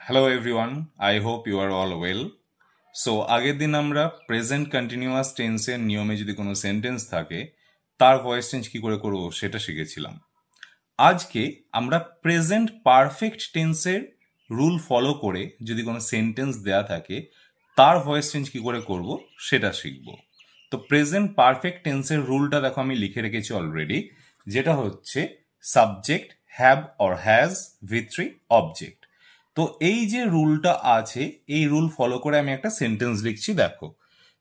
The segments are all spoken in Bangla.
Hello everyone, I hope you are all well. So আগের দিন আমরা প্রেজেন্ট কন্টিনিউয়াস টেন্সের নিয়মে যদি কোনো সেন্টেন্স থাকে তার ভয়েস চেঞ্জ কি করে করব সেটা শিখেছিলাম। আজকে আমরা প্রেজেন্ট পারফেক্ট টেন্সের রুল ফলো করে যদি কোনো সেন্টেন্স দেয়া থাকে তার ভয়েস চেঞ্জ কি করে করব সেটা শিখব। তো প্রেজেন্ট পারফেক্ট টেন্সের রুলটা দেখো আমি লিখে রেখেছি অলরেডি, যেটা হচ্ছে subject have or has V3 object. তো এই যে রুলটা আছে এই রুল ফলো করে আমি একটা সেন্টেন্স লিখছি। দেখো,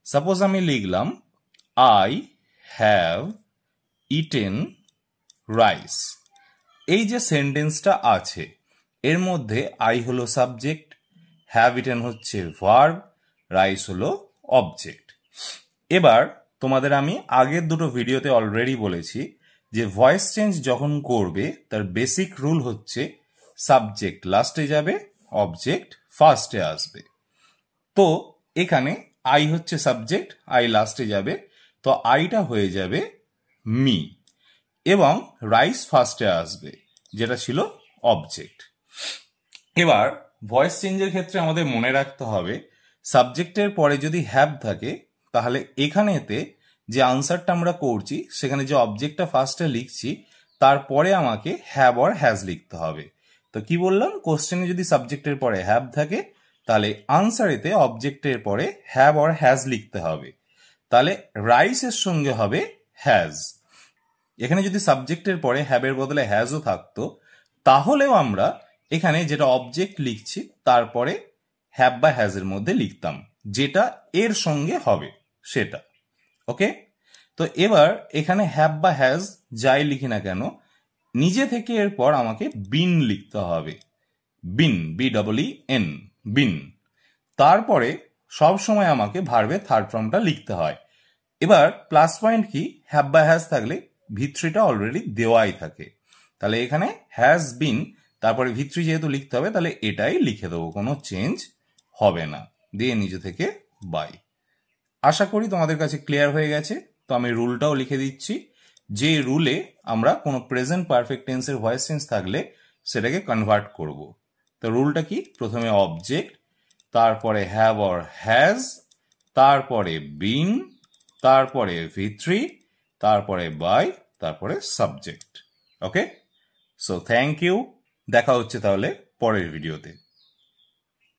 সাপোজ আমি লিখলাম আই হ্যাভ ইটেন রাইস। এই যে সেন্টেন্সটা আছে এর মধ্যে আই হলো সাবজেক্ট, হ্যাভ ইটেন হচ্ছে ভার্ব, রাইস হলো অবজেক্ট। এবার তোমাদের আমি আগের দুটো ভিডিওতে অলরেডি বলেছি যে ভয়েস চেঞ্জ যখন করবে তার বেসিক রুল হচ্ছে সাবজেক্ট লাস্টে যাবে, অবজেক্ট ফার্স্টে আসবে। তো এখানে আই হচ্ছে সাবজেক্ট, আই লাস্টে যাবে, তো আইটা হয়ে যাবে মি এবং রাইস ফার্স্টে আসবে যেটা ছিল অবজেক্ট। এবার ভয়েস চেঞ্জের ক্ষেত্রে আমাদের মনে রাখতে হবে সাবজেক্টের পরে যদি হ্যাভ থাকে তাহলে এখানেতে যে আনসারটা আমরা করছি সেখানে যে অবজেক্টটা ফার্স্টে লিখছি তারপরে আমাকে হ্যাভ অর হ্যাজ লিখতে হবে। তো কি বললাম, কোশ্চেনে যদি সাবজেক্টের পরে হ্যাভ থাকে তাহলে আনসারেতে অবজেক্টের পরে হ্যাভ অর হ্যাজ লিখতে হবে। তাহলে রাইসের সঙ্গে হবে হ্যাজ। এখানে যদি সাবজেক্টের পরে হ্যাভের বদলে হ্যাজও থাকতো তাহলেও আমরা এখানে যেটা অবজেক্ট লিখছি তারপরে হ্যাভ বা হ্যাজের মধ্যে লিখতাম, যেটা এর সঙ্গে হবে সেটা। ওকে, তো এবার এখানে হ্যাভ বা হ্যাজ যাই লিখি না কেন নিজে থেকে এরপর আমাকে বিন লিখতে হবে। বিন, BEEN, বিন। তারপরে সব সময় আমাকে ভার্বের থার্ড ফর্মটা লিখতে হয়। এবার প্লাস পয়েন্ট কি, হ্যাভ বা হ্যাজ থাকলে V3টা অলরেডি দেওয়াই থাকে, তাহলে এখানে হ্যাজ বিন তারপরে V3 যেহেতু লিখতে হবে তাহলে এটাই লিখে দেবো, কোনো চেঞ্জ হবে না, দিয়ে নিজে থেকে বাই। আশা করি তোমাদের কাছে ক্লিয়ার হয়ে গেছে। তো আমি রুলটাও লিখে দিচ্ছি, যে রুলে আমরা কোনো প্রেজেন্ট পারফেক্ট টেন্সের ভয়েস চেঞ্জ থাকলে সেটাকে কনভার্ট করব। তো রুলটা কি, প্রথমে অবজেক্ট, তারপরে হ্যাভ অর হ্যাজ, তারপরে বিন, তারপরে V3, তারপরে বাই, তারপরে subject. Okay, so thank you, দেখা হচ্ছে তাহলে পরের ভিডিওতে।